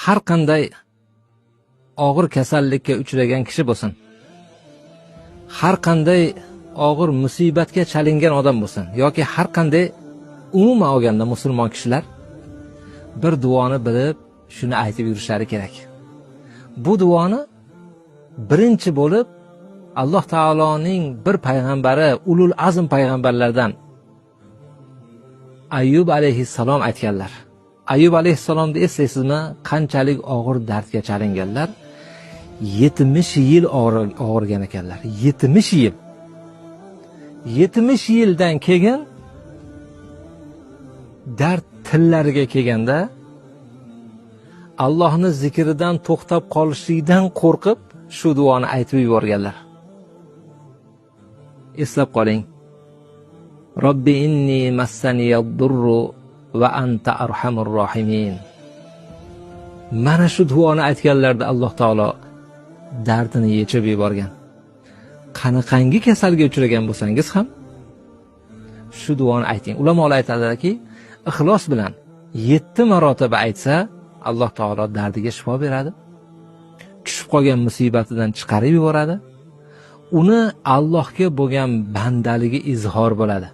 har qanday og'ir kasallikka uchragan kishi bo'lsin, har qanday og'ir musibatga chalingan odam bo'lsin yoki har qanday umuman olganda musulmon kishilar bir duoni bilib shuni aytib yurishlari kerak. Bu duoni birinchi bo'lib Alloh taoloning bir payg'ambari, ulul azm payg'ambarlardan Ayyub alayhissalom aytganlar. Ayyub alayhissalomni eslaysizmi? Qanchalik og'ir dardga chalinganlar? 70 yil og'irgan ekanlar. 70 yil. 70 yildan keyin dard tillariga kelganda Allohning zikridan to'xtab qolishlikdan qo'rqib shu duoni aytib yuborganlar. Eslab qoling. Robbi inni massaniyad-durru va anta arhamur rohimin. Mana shu duoni aytganlarda Alloh taolo dardini yechib yuborgan. Qanaqangi kasalga uchragan bo'lsangiz ham shu duoni ayting. Ulamolar aytadilarki, ixlos bilan 7 marotaba aytsa Alloh taolo dardiga shifo beradi. Tushib qolgan musibatidan chiqarib yuboradi. Uni Allohga bo'lgan bandaligi izhor bo'ladi.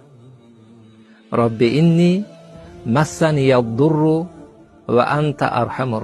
Robbi inni massaniyad-durru va anta arhamur